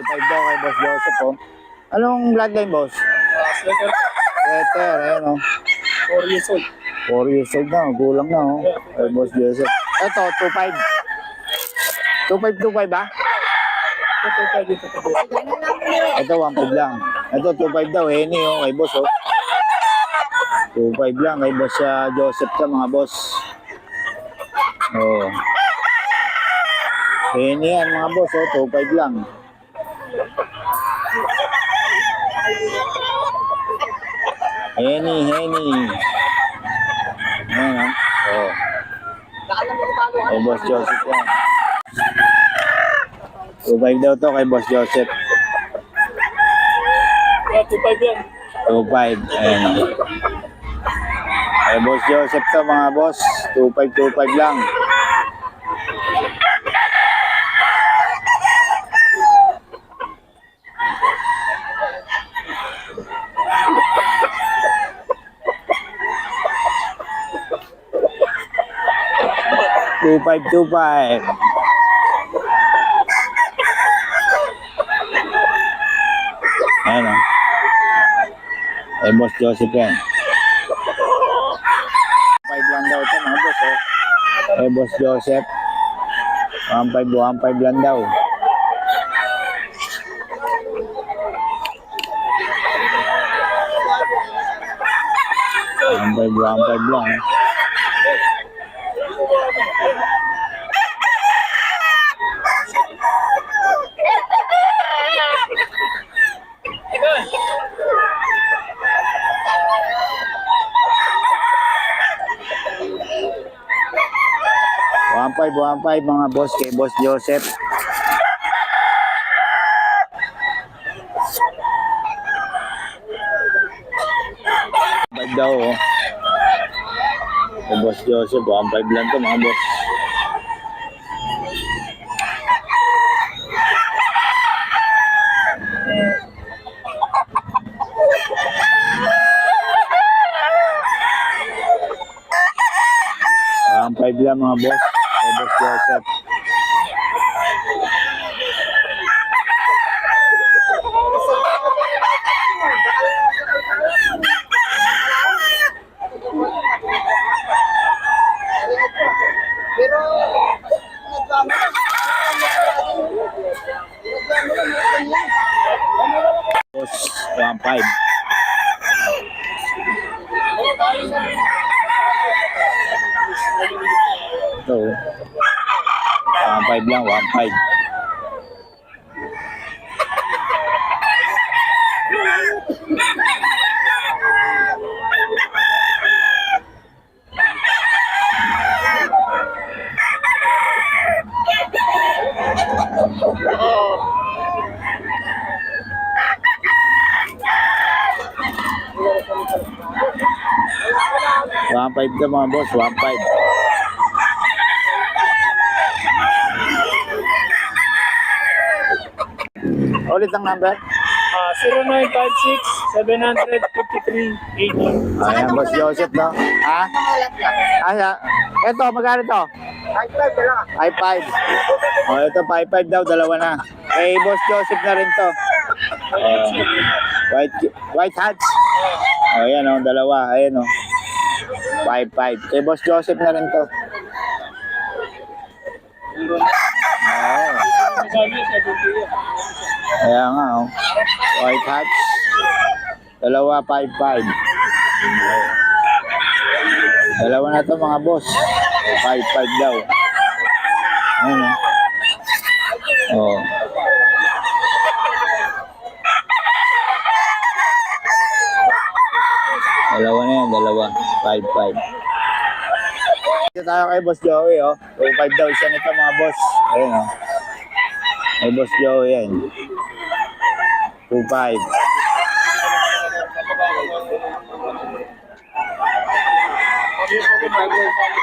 2.5 daw kay Boss Joseph, oh. Anong bloodline, boss? Sweater. Sweater, ayan, oh. 4 years old. 4 years old na, gulang na, oh. Kay Boss Joseph. Ito, 2.5. 2.5 ba? Ito dito. Ito, 1.5 lang. Ito, 2.5 daw, Henny, oh, kay Boss, oh. 2.5 lang kay Boss Joseph sa mga boss. Oh. Henny yan, mga boss, oh, 2.5 lang. Henny. Ayan, oh. Kay Boss Joseph yan. 2.5 daw to kay Boss Joseph. 2.5 yan. 2.5. Ayan. Kay Boss Joseph to mga boss. 2.5 lang. $2.5. Ayan, oh. Kay Boss Joseph yan. 1.5 lang daw ito mga boss, oh. Kay Boss Joseph. 1.5 lang daw. $1.5 lang. $1.5 mga boss kay Boss Joseph. $1.5 daw, oh. Kay Boss Joseph, $1.5 lang to mga boss. $1.5 lang mga boss. Kay Boss Joseph. Boss, 1.5. Ito, 1.5 lang, 1.5. $1.5 ka mga boss, 1.5. Ulit ang number. 0956-753-80. Ayan, Boss Joseph, no? Ha? Asa? Ito, magkano ito? 5.5 lang. 5.5. Oh, ito 5.5 daw, dalawa na. Kay Boss Joseph na rin to. White hats. Oh, ayan, oh, dalawa. Ayan, oh. 5.5. Kay Boss Joseph na rin to. Oh. Kaya nga, oh. White hats. Dalawa, 5.5. Dalawa na to mga boss. 5.5 daw. Ayan, oh. Dalawa na yan, dalawa. 5.5. Dito tayo kay Boss Joey, oh. 2.5 daw isa nito mga boss. Ayan, oh. Kay Boss Joey yan. 2.5.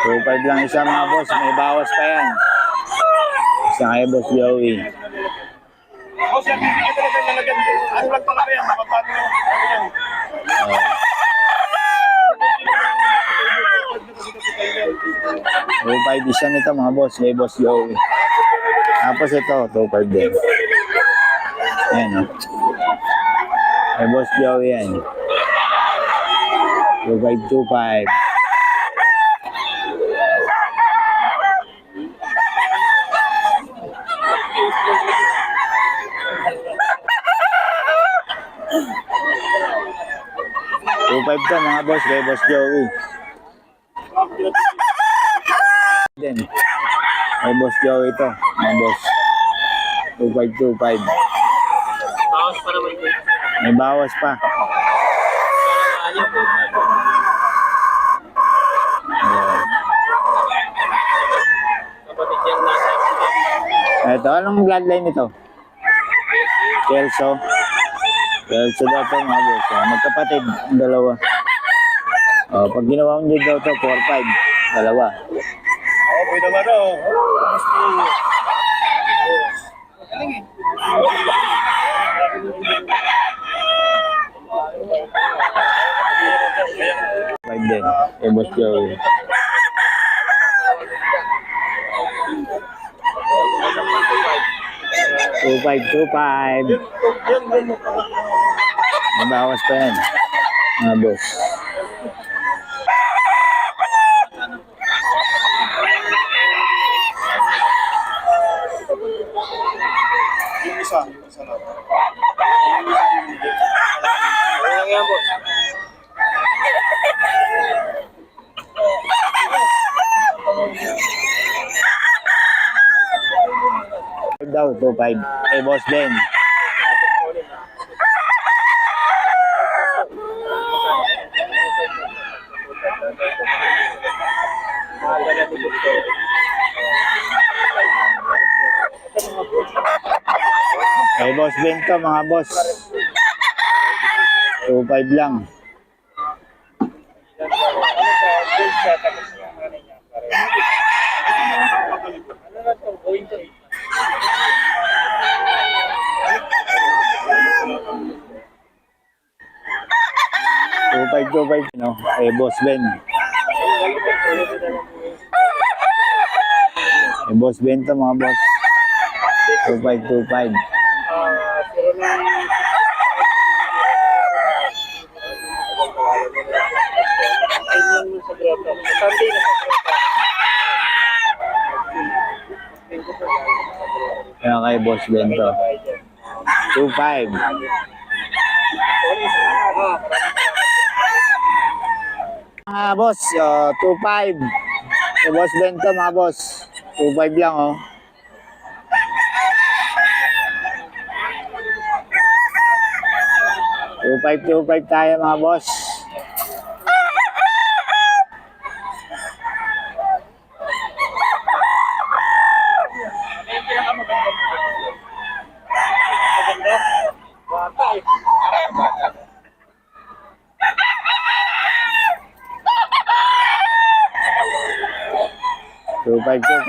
$2.5 lang isa mga boss. May bawas pa yan. Isa kay Boss Joey. Boss, yan, hindi ka talaga nalagyan. Ano lang talaga yan? Mapapano lang yan. Oh. 2.5 isa nito mga boss. Kay Boss Joey. Tapos ito, 2.5 din. Ayan o. May Boss Joey yan. 2525. Two five to mga boss kay Boss Joey. Then, may Boss Joey to, mga boss. 2525. Bawas pa naman yun. May bawas pa. Ayan. Kapatid yan nasa. Ito, anong bloodline ito? Kelso. Kelso daw ito mga boss. Magkapatid, ang dalawa. Pag ginawa mo din daw ito, 4-5. Dalawa. Okay naman o. Gusto. Five din. Eh, Boss Joey. Two five. Mabawas pa yan. Mga boss. Yung isa lang. Ano lang yan, boss? Daw, 2-5. Eh, Boss Ben. Eh, Boss Ben to, mga boss. 2-5 lang. Two five, no? Eh, Boss Ben. Eh, Boss Ben to, mga boss. 2525. Kaya kay Boss Ben to. 25. Mga boss, 25. Kay Boss Ben to, mga boss. 25 lang, oh. Two five tayo, mga boss. Two five to mga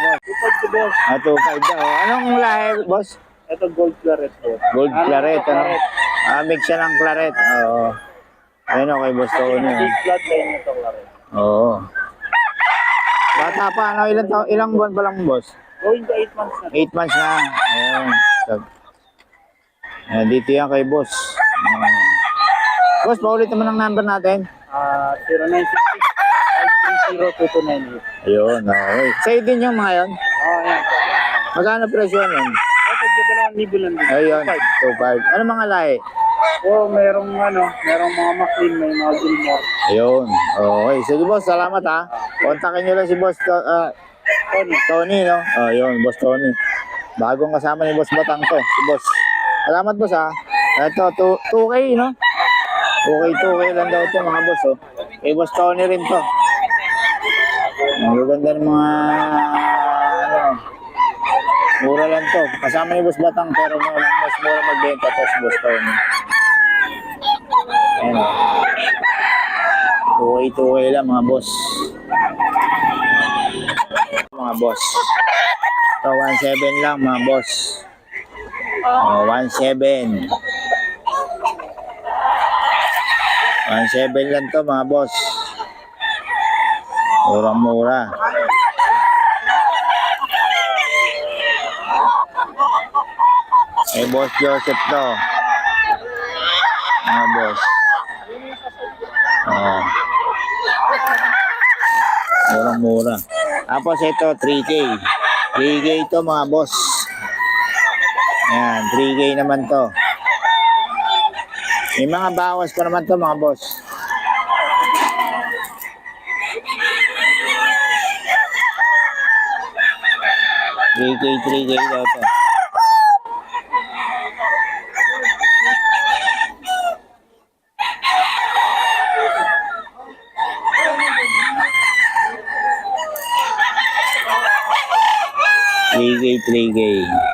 boss. 2.5 to boss. 2-5 daw. Anong lahi, boss? Ito gold claret po. Gold claret, ano? Mix siya ng claret. Oo. Ayun o, kay Boss Tony. Big bloodline nito claret. Oo. Bata pa, ano? Ilang buwan pa lang, boss? Going to 8 months na. 8 months na. Ayun. Ayan, dito yan kay boss. Ayan. Boss, paulit naman ang number natin. 0966-530-2298. Ayun, okay. Sa'yo din yung mga yun? Ayan. Magkano presyo nun? Ito, 2,000 lang din. Ayun, 2.5. Ano mga lahi? Merong mga McLean, may mga Gilmore. Ayun. Okay. Sige, boss. Salamat, ha. Kontakin nyo lang si boss Tony, no? Ayun, boss Tony. Bagong kasama ni Boss Batang to, si boss. Salamat, boss, ha. Ito, 2K, no? 2K lang daw ito, mga boss, oh. Kay Boss Tony rin to. Ang gaganda ng mga, mura lang to. Kasama ni Boss Batang, pero mas mura magbenta to si Boss Tony. Ayan, oh. 2K lang, mga boss. Mga boss. Ito, 1.7 lang, mga boss. 1.7. 1.7 lang to, mga boss. Murang-mura. Eh, Boss Joseph to. Mga boss. Oh. Murang-mura. Tapos ito, 3K. 3K to mga boss. Ayan, 3K naman to. May mga bawas pa naman to mga boss. $3K daw to. $3K.